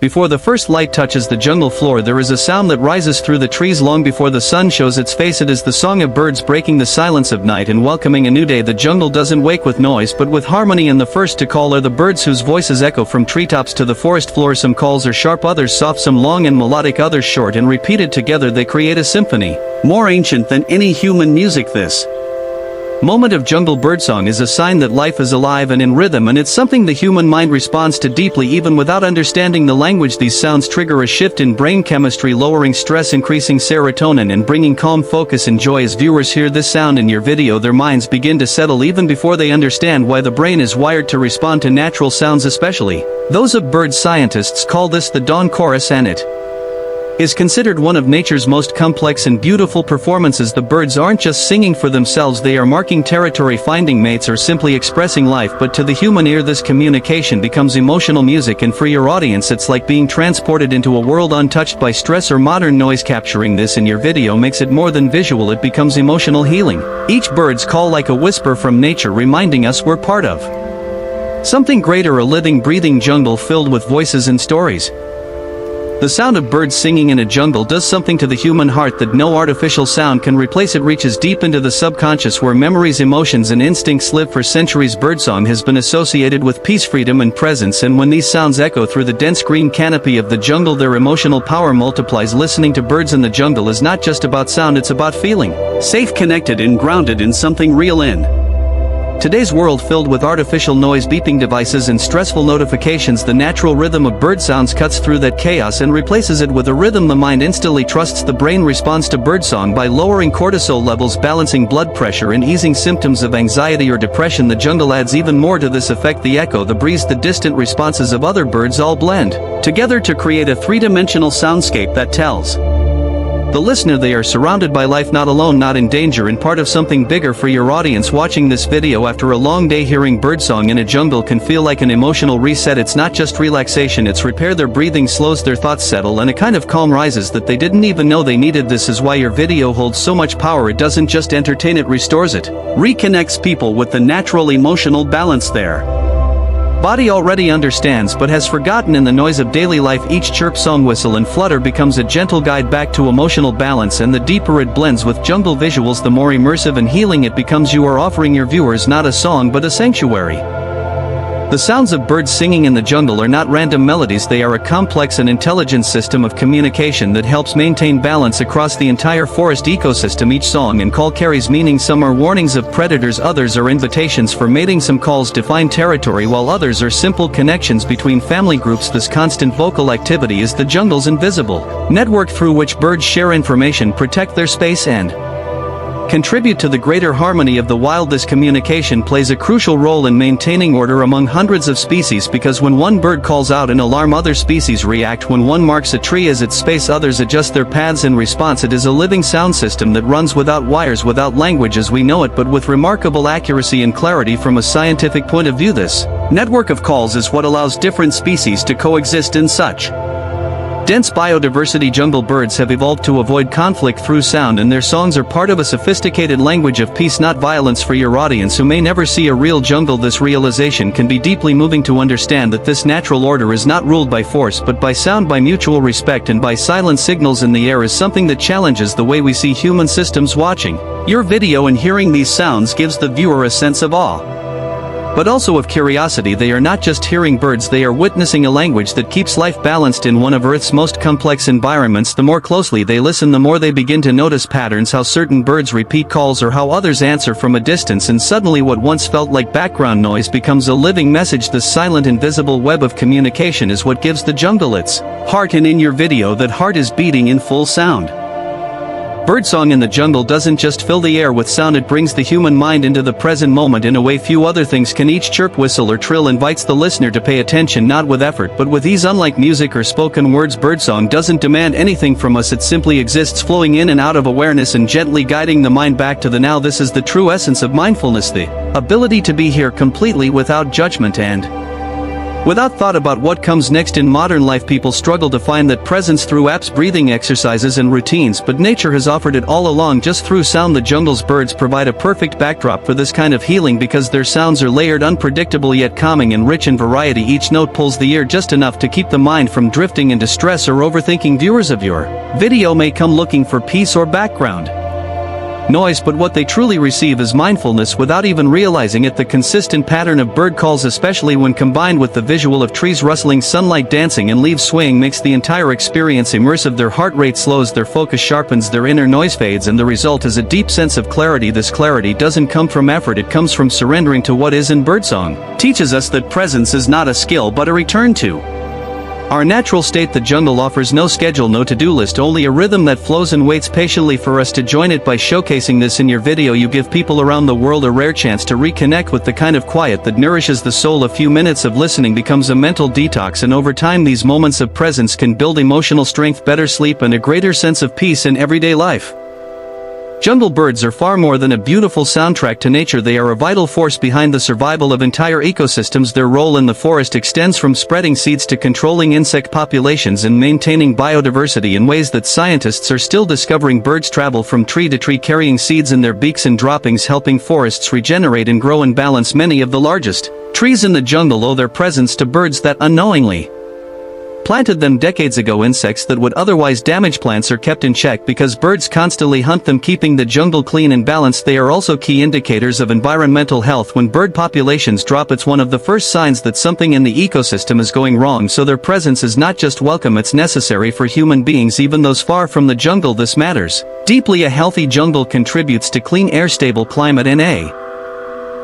Before the first light touches the jungle floor, there is a sound that rises through the trees long before the sun shows its face. It is the song of birds breaking the silence of night and welcoming a new day. The jungle doesn't wake with noise but with harmony, and the first to call are the birds whose voices echo from treetops to the forest floor. Some calls are sharp, others soft, some long and melodic, others short, and repeated together they create a symphony, more ancient than any human music. This moment of jungle birdsong is a sign that life is alive and in rhythm, and it's something the human mind responds to deeply even without understanding the language. These sounds trigger a shift in brain chemistry, lowering stress, increasing serotonin, and bringing calm, focus, and joy. As viewers hear this sound in your video, their minds begin to settle even before they understand why the brain is wired to respond to natural sounds, especially those of birds. Scientists call this the dawn chorus, and it is considered one of nature's most complex and beautiful performances. The birds aren't just singing for themselves, they are marking territory, finding mates, or simply expressing life. But to the human ear, this communication becomes emotional music, and for your audience it's like being transported into a world untouched by stress or modern noise. Capturing this in your video makes it more than visual, it becomes emotional healing. Each bird's call like a whisper from nature, reminding us we're part of something greater, a living, breathing jungle filled with voices and stories. The sound of birds singing in a jungle does something to the human heart that no artificial sound can replace. It reaches deep into the subconscious where memories, emotions, and instincts live. For centuries, birdsong has been associated with peace, freedom, and presence, and when these sounds echo through the dense green canopy of the jungle, their emotional power multiplies. Listening to birds in the jungle is not just about sound, it's about feeling safe, connected, and grounded in something real. In today's world filled with artificial noise, beeping devices, and stressful notifications, the natural rhythm of bird sounds cuts through that chaos and replaces it with a rhythm the mind instantly trusts. The brain responds to birdsong by lowering cortisol levels, balancing blood pressure, and easing symptoms of anxiety or depression. The jungle adds even more to this effect. The echo, the breeze, the distant responses of other birds all blend together to create a three-dimensional soundscape that tells the listener they are surrounded by life, not alone, not in danger, and part of something bigger. For your audience watching this video after a long day, hearing birdsong in a jungle can feel like an emotional reset. It's not just relaxation, it's repair. Their breathing slows, their thoughts settle, and a kind of calm rises that they didn't even know they needed. This is why your video holds so much power. It doesn't just entertain, it restores, it reconnects people with the natural emotional balance there. Body already understands but has forgotten in the noise of daily life. Each chirp, song, whistle, and flutter becomes a gentle guide back to emotional balance, and the deeper it blends with jungle visuals, the more immersive and healing it becomes. You are offering your viewers not a song but a sanctuary. The sounds of birds singing in the jungle are not random melodies, they are a complex and intelligent system of communication that helps maintain balance across the entire forest ecosystem. Each song and call carries meaning. Some are warnings of predators, others are invitations for mating, some calls define territory, while others are simple connections between family groups. This constant vocal activity is the jungle's invisible network through which birds share information, protect their space, and contribute to the greater harmony of the wild. This communication plays a crucial role in maintaining order among hundreds of species, because when one bird calls out an alarm, other species react. When one marks a tree as its space, others adjust their paths in response. It is a living sound system that runs without wires, without language as we know it, but with remarkable accuracy and clarity. From a scientific point of view, this network of calls is what allows different species to coexist in such dense biodiversity. Jungle birds have evolved to avoid conflict through sound, and their songs are part of a sophisticated language of peace, not violence. For your audience who may never see a real jungle, this realization can be deeply moving. To understand that this natural order is not ruled by force but by sound, by mutual respect, and by silent signals in the air is something that challenges the way we see human systems. Watching your video and hearing these sounds gives the viewer a sense of awe, but also of curiosity. They are not just hearing birds, they are witnessing a language that keeps life balanced in one of Earth's most complex environments. The more closely they listen, the more they begin to notice patterns, how certain birds repeat calls or how others answer from a distance, and suddenly what once felt like background noise becomes a living message. This silent, invisible web of communication is what gives the jungle its heart, and in your video that heart is beating in full sound. Birdsong in the jungle doesn't just fill the air with sound, it brings the human mind into the present moment in a way few other things can. Each chirp, whistle or trill invites the listener to pay attention, not with effort but with ease. Unlike music or spoken words, birdsong doesn't demand anything from us, it simply exists, flowing in and out of awareness and gently guiding the mind back to the now. This is the true essence of mindfulness, the ability to be here completely without judgment and without thought about what comes next. In modern life, people struggle to find that presence through apps, breathing exercises and routines, but nature has offered it all along just through sound. The jungle's birds provide a perfect backdrop for this kind of healing because their sounds are layered, unpredictable yet calming and rich in variety. Each note pulls the ear just enough to keep the mind from drifting into stress or overthinking. Viewers of your video may come looking for peace or background noise, but what they truly receive is mindfulness without even realizing it. The consistent pattern of bird calls, especially when combined with the visual of trees rustling, sunlight dancing and leaves swaying, makes the entire experience immersive. Their heart rate slows, their focus sharpens, their inner noise fades, and the result is a deep sense of clarity. This clarity doesn't come from effort, it comes from surrendering to what is. In Birdsong teaches us that presence is not a skill but a return to our natural state. The jungle offers no schedule, no to-do list, only a rhythm that flows and waits patiently for us to join it. By showcasing this in your video, you give people around the world a rare chance to reconnect with the kind of quiet that nourishes the soul. A few minutes of listening becomes a mental detox, and over time these moments of presence can build emotional strength, better sleep and a greater sense of peace in everyday life. Jungle birds are far more than a beautiful soundtrack to nature. They are a vital force behind the survival of entire ecosystems. Their role in the forest extends from spreading seeds to controlling insect populations and maintaining biodiversity in ways that scientists are still discovering. Birds travel from tree to tree carrying seeds in their beaks and droppings, helping forests regenerate and grow in balance. Many of the largest trees in the jungle owe their presence to birds that unknowingly planted them decades ago. Insects that would otherwise damage plants are kept in check because birds constantly hunt them, keeping the jungle clean and balanced. They are also key indicators of environmental health. When bird populations drop, it's one of the first signs that something in the ecosystem is going wrong, so their presence is not just welcome, it's necessary for human beings, even those far from the jungle. This matters deeply. A healthy jungle contributes to clean air, stable climate and a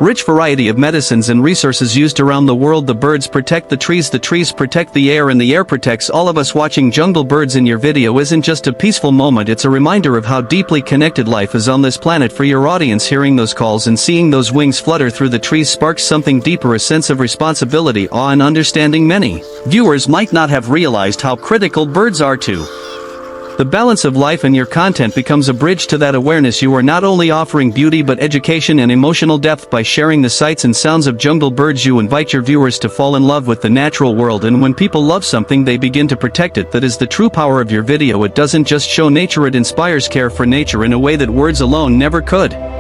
rich variety of medicines and resources used around the world. The birds protect the trees protect the air, and the air protects all of us. Watching jungle birds in your video isn't just a peaceful moment, it's a reminder of how deeply connected life is on this planet. For your audience, hearing those calls and seeing those wings flutter through the trees sparks something deeper, a sense of responsibility, awe and understanding. Many viewers might not have realized how critical birds are to the balance of life, and your content becomes a bridge to that awareness. You are not only offering beauty but education and emotional depth. By sharing the sights and sounds of jungle birds, you invite your viewers to fall in love with the natural world, and when people love something they begin to protect it. That is the true power of your video. It doesn't just show nature, it inspires care for nature in a way that words alone never could.